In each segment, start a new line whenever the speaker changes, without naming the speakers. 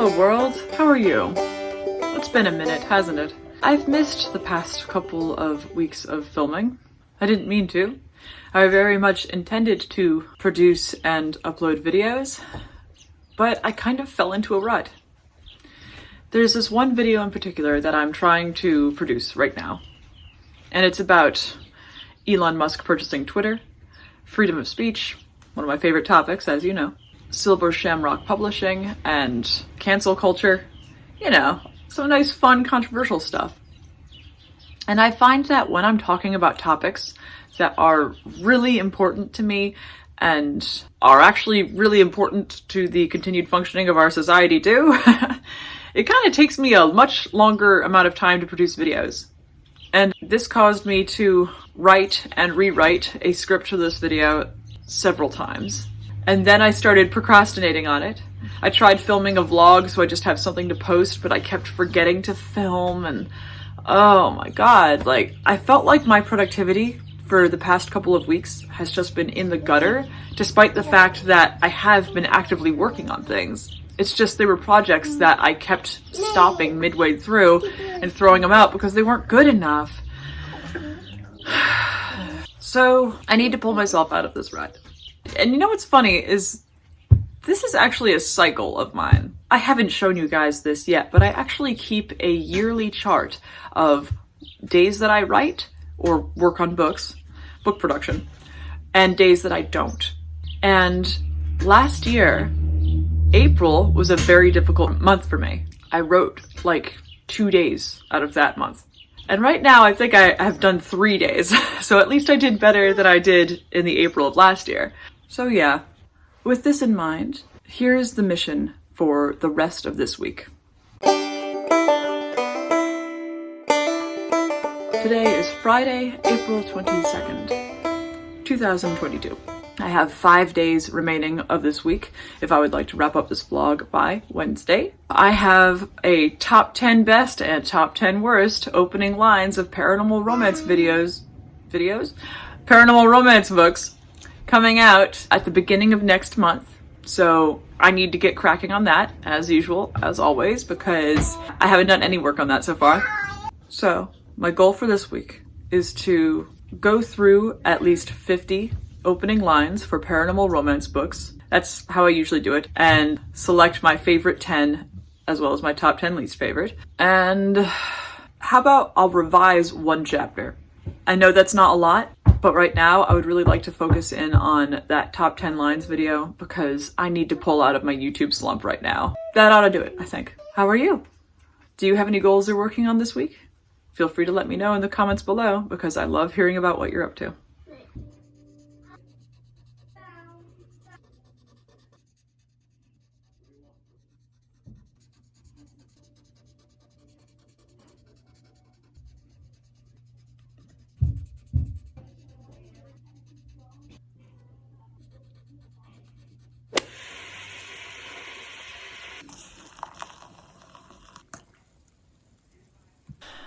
Hello world, how are you? It's been a minute, hasn't it? I've missed the past couple of weeks of filming. I didn't mean to. I very much intended to produce and upload videos, but I kind of fell into a rut. There's this one video in particular that I'm trying to produce right now, and it's about Elon Musk purchasing Twitter, freedom of speech, one of my favorite topics, as you know, Silver Shamrock Publishing, and cancel culture. You know, some nice, fun, controversial stuff. And I find that when I'm talking about topics that are really important to me and are actually really important to the continued functioning of our society too, it kind of takes me a much longer amount of time to produce videos. And this caused me to write and rewrite a script for this video several times. And then I started procrastinating on it. I tried filming a vlog so I just have something to post, but I kept forgetting to film, and oh my god, like, I felt like my productivity for the past couple of weeks has just been in the gutter, despite the fact that I have been actively working on things. It's just they were projects that I kept stopping midway through and throwing them out because they weren't good enough. So I need to pull myself out of this rut. And you know what's funny is this is actually a cycle of mine. I haven't shown you guys this yet, but I actually keep a yearly chart of days that I write or work on books, book production, and days that I don't. And last year, April was a very difficult month for me. I wrote like 2 days out of that month. And right now I think I have done 3 days. So at least I did better than I did in the April of last year. So yeah, with this in mind, here's the mission for the rest of this week. Today is Friday, April 22nd, 2022. I have 5 days remaining of this week if I would like to wrap up this vlog by Wednesday. I have a top 10 best and top 10 worst opening lines of paranormal romance paranormal romance books coming out at the beginning of next month. So I need to get cracking on that, as usual, as always, because I haven't done any work on that so far. So my goal for this week is to go through at least 50 opening lines for paranormal romance books. That's how I usually do it. And select my favorite 10 as well as my top 10 least favorite. And how about I'll revise one chapter? I know that's not a lot, but right now I would really like to focus in on that top 10 lines video because I need to pull out of my YouTube slump right now. That ought to do it, I think. How are you? Do you have any goals you're working on this week? Feel free to let me know in the comments below because I love hearing about what you're up to.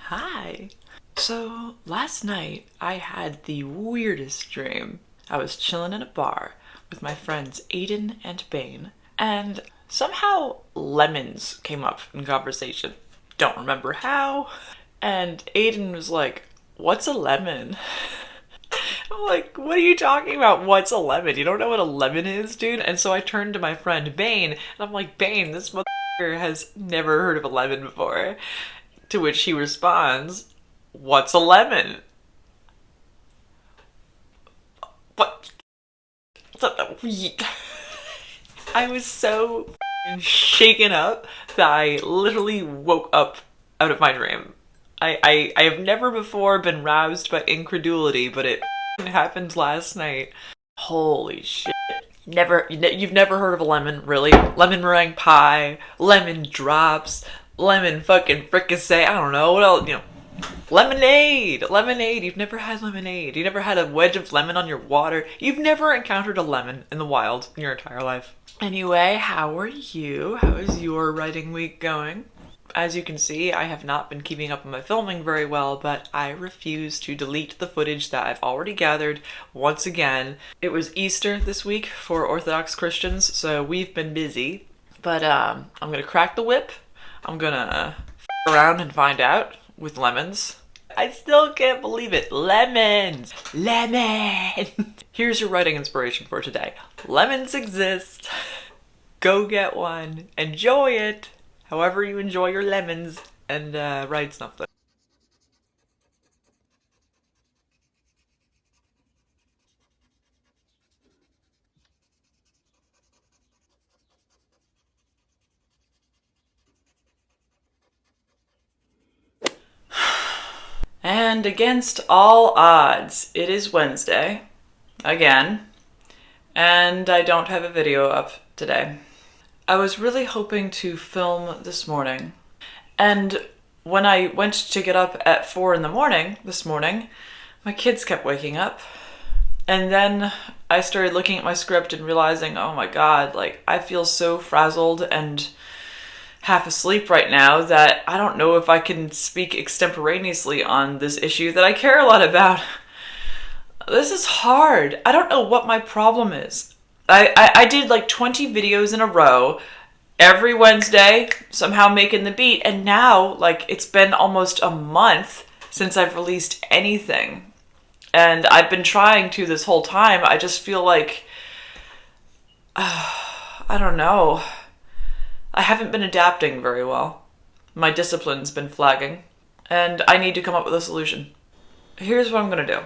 Hi. So last night I had the weirdest dream. I was chilling in a bar with my friends Aiden and Bane, and somehow lemons came up in conversation. Don't remember how. And Aiden was like, "What's a lemon?" I'm like, "What are you talking about? What's a lemon? You don't know what a lemon is, dude?" And so I turned to my friend Bane and I'm like, "Bane, this motherfucker has never heard of a lemon before." To which he responds, "What's a lemon?" What? I was so shaken up that I literally woke up out of my dream. I have never before been roused by incredulity, but it happened last night. Holy shit. You've never heard of a lemon, really? Lemon meringue pie, lemon drops, lemon fucking fricassee, I don't know, what else, you know, lemonade, you've never had lemonade, you never had a wedge of lemon on your water, you've never encountered a lemon in the wild in your entire life. Anyway, how are you? How is your writing week going? As you can see, I have not been keeping up on my filming very well, but I refuse to delete the footage that I've already gathered once again. It was Easter this week for Orthodox Christians, so we've been busy. But I'm gonna crack the whip. I'm gonna f around and find out with lemons. I still can't believe it. Lemons! Lemons! Here's your writing inspiration for today. Lemons exist. Go get one. Enjoy it. However you enjoy your lemons. And write something. And against all odds, it is Wednesday, again, and I don't have a video up today. I was really hoping to film this morning, and when I went to get up at 4 in the morning this morning, my kids kept waking up, and then I started looking at my script and realizing, oh my god, like, I feel so frazzled and half asleep right now that I don't know if I can speak extemporaneously on this issue that I care a lot about. This is hard. I don't know what my problem is. I did like 20 videos in a row every Wednesday, somehow making the beat, and now like it's been almost a month since I've released anything. And I've been trying to this whole time. I just feel like, I don't know. I haven't been adapting very well. My discipline's been flagging, and I need to come up with a solution. Here's what I'm gonna do.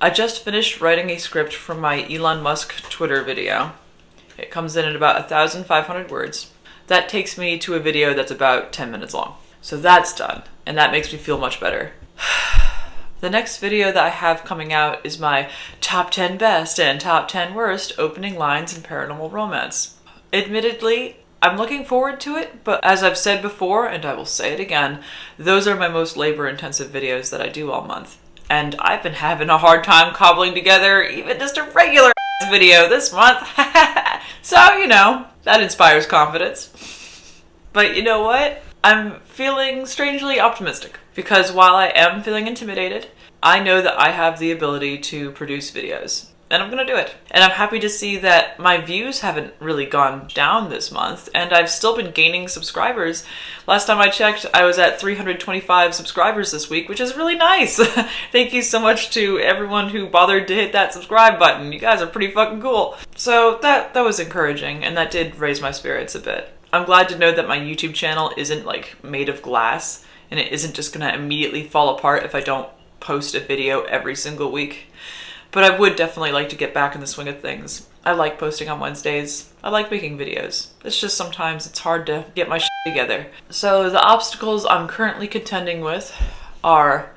I just finished writing a script for my Elon Musk Twitter video. It comes in at about 1,500 words. That takes me to a video that's about 10 minutes long. So that's done, and that makes me feel much better. The next video that I have coming out is my top 10 best and top 10 worst opening lines in paranormal romance. Admittedly, I'm looking forward to it, but as I've said before, and I will say it again, those are my most labor-intensive videos that I do all month. And I've been having a hard time cobbling together even just a regular video this month. So, you know, that inspires confidence. But you know what? I'm feeling strangely optimistic, because while I am feeling intimidated, I know that I have the ability to produce videos. And I'm gonna do it. And I'm happy to see that my views haven't really gone down this month, and I've still been gaining subscribers. Last time I checked, I was at 325 subscribers this week, which is really nice. Thank you so much to everyone who bothered to hit that subscribe button. You guys are pretty fucking cool. So that was encouraging, and that did raise my spirits a bit. I'm glad to know that my YouTube channel isn't like made of glass, and it isn't just gonna immediately fall apart if I don't post a video every single week. But I would definitely like to get back in the swing of things. I like posting on Wednesdays. I like making videos. It's just sometimes it's hard to get my shit together. So the obstacles I'm currently contending with are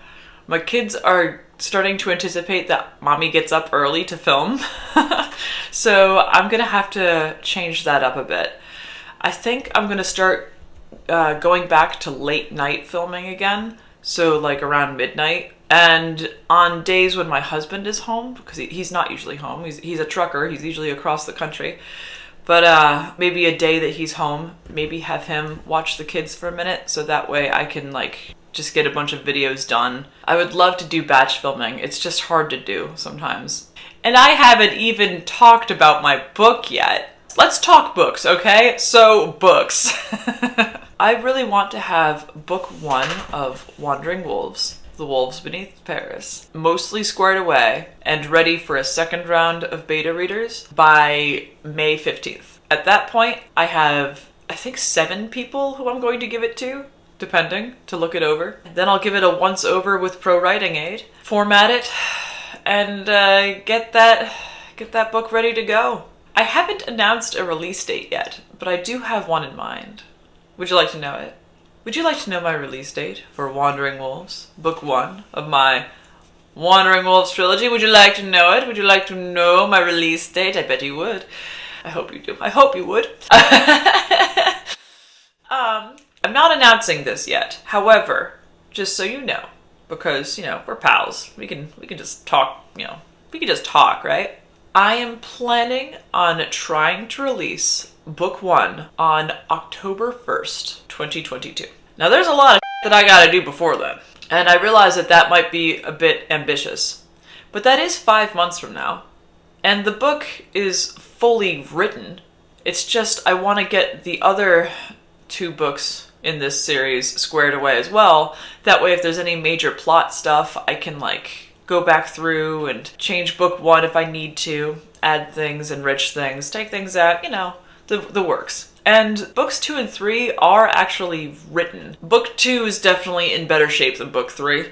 my kids are starting to anticipate that mommy gets up early to film. So I'm gonna have to change that up a bit. I think I'm gonna start going back to late night filming again. So like around midnight. And on days when my husband is home, because he's not usually home, he's a trucker, he's usually across the country, but maybe a day that he's home, maybe have him watch the kids for a minute, so that way I can like just get a bunch of videos done. I would love to do batch filming, it's just hard to do sometimes. And I haven't even talked about my book yet. Let's talk books, okay? So, books. I really want to have book 1 of Wandering Wolves, The Wolves Beneath Paris, mostly squared away and ready for a second round of beta readers by May 15th. At that point, I have, I think, 7 people who I'm going to give it to, depending, to look it over. Then I'll give it a once over with Pro Writing Aid, format it, and get that book ready to go. I haven't announced a release date yet, but I do have one in mind. Would you like to know it? Would you like to know my release date for Wandering Wolves, book 1 of my Wandering Wolves trilogy? Would you like to know it? Would you like to know my release date? I bet you would. I hope you do. I hope you would. I'm not announcing this yet. However, just so you know, because, you know, we're pals. We can just talk, you know, we can just talk, right? I am planning on trying to release book 1 on October 1st, 2022. Now there's a lot of that I gotta do before then, and I realize that that might be a bit ambitious, but that is 5 months from now, and the book is fully written. It's just I want to get the other 2 books in this series squared away as well. That way if there's any major plot stuff, I can like go back through and change book 1 if I need to, add things, enrich things, take things out, you know, the works. And books 2 and 3 are actually written. Book 2 is definitely in better shape than book 3.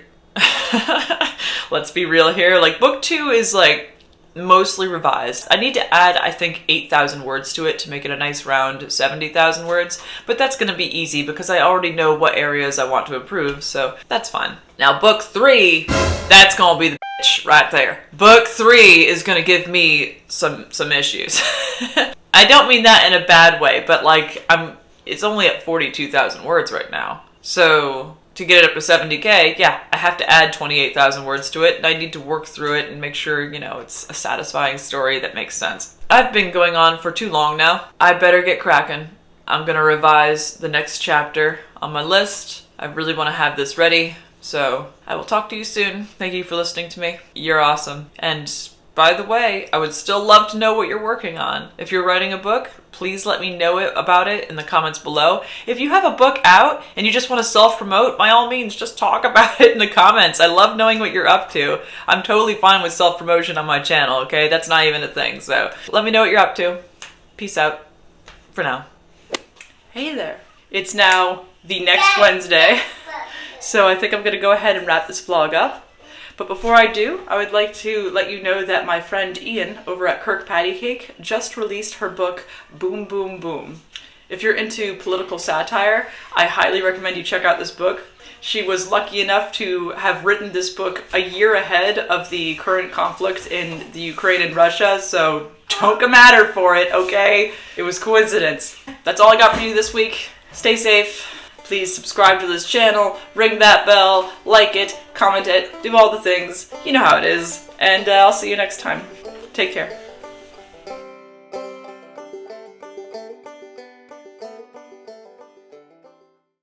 Let's be real here. Like, book 2 is like mostly revised. I need to add, I think, 8,000 words to it to make it a nice round 70,000 words, but that's gonna be easy because I already know what areas I want to improve, so that's fine. Now, book 3, that's gonna be the bitch right there. Book 3 is gonna give me some issues. I don't mean that in a bad way, but like, it's only at 42,000 words right now. So to get it up to 70K, yeah, I have to add 28,000 words to it, and I need to work through it and make sure, you know, it's a satisfying story that makes sense. I've been going on for too long now. I better get cracking. I'm gonna revise the next chapter on my list. I really want to have this ready, so I will talk to you soon. Thank you for listening to me. You're awesome. And by the way, I would still love to know what you're working on. If you're writing a book, please let me know about it in the comments below. If you have a book out and you just want to self-promote, by all means, just talk about it in the comments. I love knowing what you're up to. I'm totally fine with self-promotion on my channel, okay? That's not even a thing, so let me know what you're up to. Peace out for now. Hey there. It's now the next Wednesday, so I think I'm gonna go ahead and wrap this vlog up. But before I do, I would like to let you know that my friend Ian over at Kirk Patty Cake just released her book, Boom Boom Boom. If you're into political satire, I highly recommend you check out this book. She was lucky enough to have written this book a year ahead of the current conflict in the Ukraine and Russia, so don't come at her for it, okay? It was coincidence. That's all I got for you this week. Stay safe. Please subscribe to this channel, ring that bell, like it, comment it, do all the things. You know how it is. And I'll see you next time. Take care.